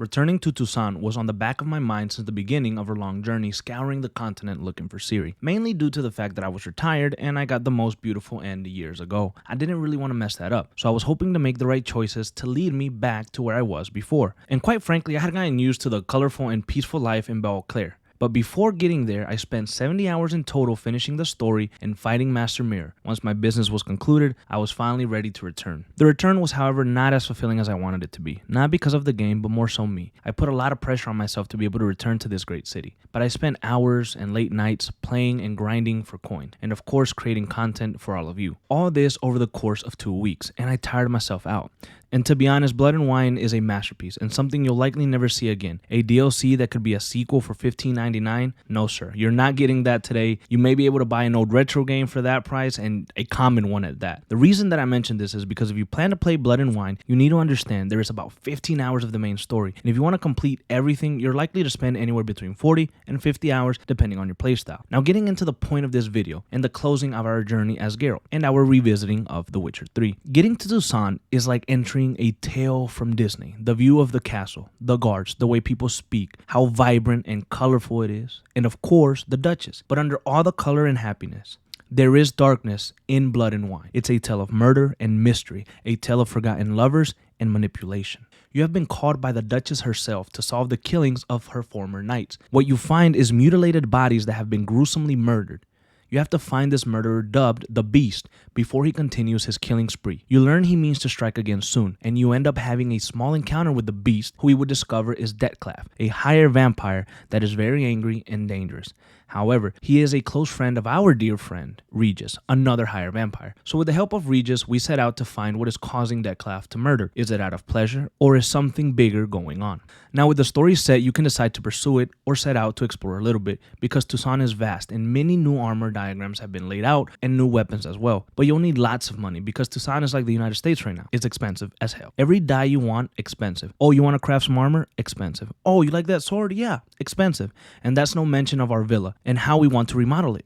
Returning to Toussaint was on the back of my mind since the beginning of our long journey scouring the continent looking for Ciri, mainly due to the fact that I was retired and I got the most beautiful end years ago. I didn't really want to mess that up, so I was hoping to make the right choices to lead me back to where I was before. And quite frankly, I had gotten used to the colorful and peaceful life in Beauclair. But before getting there, I spent 70 hours in total finishing the story and fighting Master Mirror. Once my business was concluded, I was finally ready to return. The return was, however, not as fulfilling as I wanted it to be. Not because of the game, but more so me. I put a lot of pressure on myself to be able to return to this great city. But I spent hours and late nights playing and grinding for coin. And of course, creating content for all of you. All this over the course of 2 weeks, and I tired myself out. And to be honest, Blood and Wine is a masterpiece and something you'll likely never see again. A DLC that could be a sequel for $15.99? No sir, you're not getting that today. You may be able to buy an old retro game for that price and a common one at that. The reason that I mentioned this is because if you plan to play Blood and Wine, you need to understand there is about 15 hours of the main story. And if you want to complete everything, you're likely to spend anywhere between 40 and 50 hours depending on your playstyle. Now getting into the point of this video and the closing of our journey as Geralt and our revisiting of The Witcher 3. Getting to Toussaint is like entering a tale from Disney. The view of the castle, the guards, the way people speak, how vibrant and colorful it is, and of course, the Duchess. But under all the color and happiness, there is darkness in Blood and Wine. It's a tale of murder and mystery, a tale of forgotten lovers and manipulation. You have been called by the Duchess herself to solve the killings of her former knights. What you find is mutilated bodies that have been gruesomely murdered. You have to find this murderer dubbed the Beast before he continues his killing spree. You learn he means to strike again soon, and you end up having a small encounter with the Beast, who we would discover is Dettclaff, a higher vampire that is very angry and dangerous. However, he is a close friend of our dear friend, Regis, another higher vampire. So with the help of Regis, we set out to find what is causing Dettclaff to murder. Is it out of pleasure, or is something bigger going on? Now with the story set, you can decide to pursue it or set out to explore a little bit, because Toussaint is vast and many new armor diagrams have been laid out and new weapons as well. But you'll need lots of money because Toussaint is like the United States right now. It's expensive as hell. Every dye you want, expensive. Oh, you want to craft some armor? Expensive. Oh, you like that sword? Yeah, expensive. And that's no mention of our villa and how we want to remodel it.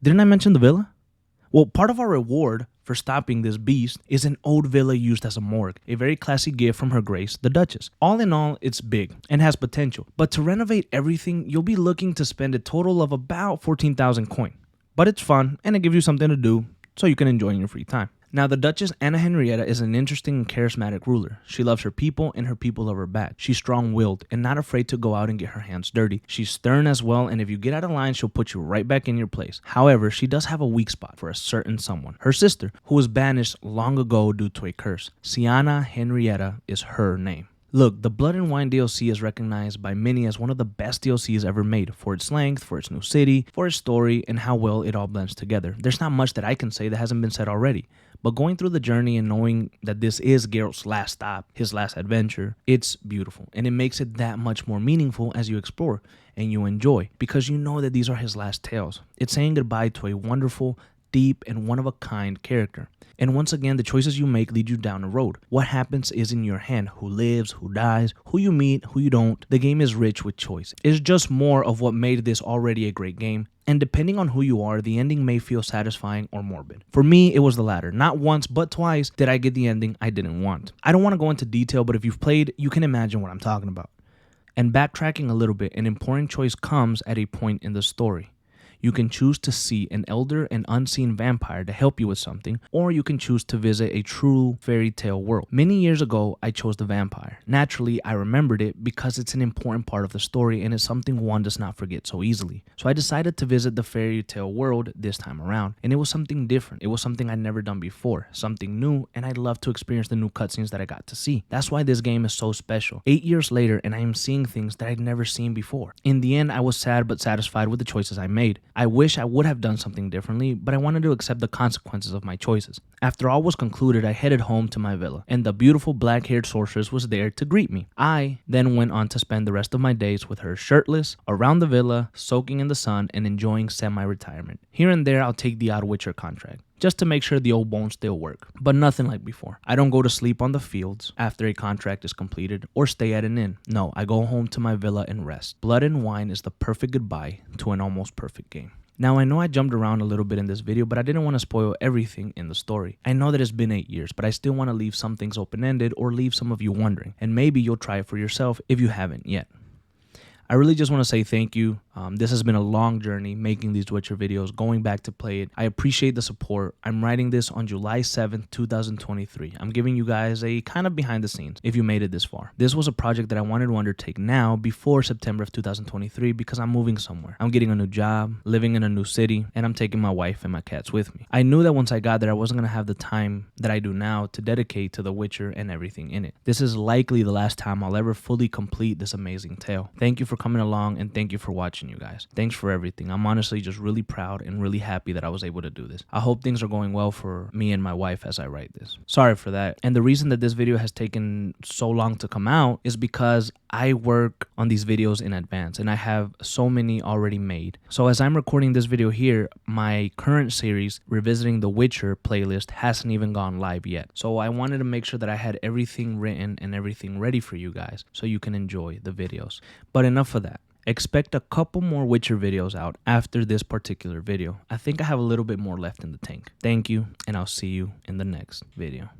Didn't I mention the villa? Well, part of our reward for stopping this beast is an old villa used as a morgue, a very classy gift from Her Grace, the Duchess. All in all, it's big and has potential, but to renovate everything, you'll be looking to spend a total of about 14,000 coin. But it's fun and it gives you something to do so you can enjoy in your free time. Now, the Duchess Anna Henrietta is an interesting and charismatic ruler. She loves her people and her people love her back. She's strong-willed and not afraid to go out and get her hands dirty. She's stern as well, and if you get out of line, she'll put you right back in your place. However, she does have a weak spot for a certain someone. Her sister, who was banished long ago due to a curse. Sienna Henrietta is her name. Look, the Blood and Wine DLC is recognized by many as one of the best DLCs ever made for its length, for its new city, for its story, and how well it all blends together. There's not much that I can say that hasn't been said already. But going through the journey and knowing that this is Geralt's last stop, his last adventure, it's beautiful. And it makes it that much more meaningful as you explore and you enjoy, because you know that these are his last tales. It's saying goodbye to a wonderful, deep, and one-of-a-kind character. And once again, the choices you make lead you down a road. What happens is in your hand. Who lives, who dies, who you meet, who you don't. The game is rich with choice. It's just more of what made this already a great game. And depending on who you are, the ending may feel satisfying or morbid. For me, it was the latter. Not once, but twice did I get the ending I didn't want. I don't want to go into detail, but if you've played, you can imagine what I'm talking about. And backtracking a little bit, an important choice comes at a point in the story. You can choose to see an elder and unseen vampire to help you with something, or you can choose to visit a true fairy tale world. Many years ago, I chose the vampire. Naturally, I remembered it because it's an important part of the story and it's something one does not forget so easily. So I decided to visit the fairy tale world this time around, and it was something different. It was something I'd never done before, something new, and I'd love to experience the new cutscenes that I got to see. That's why this game is so special. 8 years later, and I am seeing things that I'd never seen before. In the end, I was sad but satisfied with the choices I made. I wish I would have done something differently, but I wanted to accept the consequences of my choices. After all was concluded, I headed home to my villa, and the beautiful black-haired sorceress was there to greet me. I then went on to spend the rest of my days with her shirtless, around the villa, soaking in the sun, and enjoying semi-retirement. Here and there, I'll take the odd Witcher contract, just to make sure the old bones still work, but nothing like before. I don't go to sleep on the fields after a contract is completed or stay at an inn. No, I go home to my villa and rest. Blood and Wine is the perfect goodbye to an almost perfect game. Now, I know I jumped around a little bit in this video, but I didn't want to spoil everything in the story. I know that it's been 8 years, but I still want to leave some things open-ended or leave some of you wondering, and maybe you'll try it for yourself if you haven't yet. I really just want to say thank you. This has been a long journey making these Witcher videos, going back to play it. I appreciate the support. I'm writing this on July 7th, 2023. I'm giving you guys a kind of behind the scenes if you made it this far. This was a project that I wanted to undertake now before September of 2023 because I'm moving somewhere. I'm getting a new job, living in a new city, and I'm taking my wife and my cats with me. I knew that once I got there, I wasn't going to have the time that I do now to dedicate to The Witcher and everything in it. This is likely the last time I'll ever fully complete this amazing tale. Thank you for coming along, and thank you for watching, you guys. Thanks for everything. I'm honestly just really proud and really happy that I was able to do this. I hope things are going well for me and my wife as I write this. Sorry for that. And the reason that this video has taken so long to come out is because I work on these videos in advance and I have so many already made. So as I'm recording this video here, my current series, Revisiting The Witcher playlist, hasn't even gone live yet. So I wanted to make sure that I had everything written and everything ready for you guys so you can enjoy the videos. But enough of that. Expect a couple more Witcher videos out after this particular video. I think I have a little bit more left in the tank. Thank you, and I'll see you in the next video.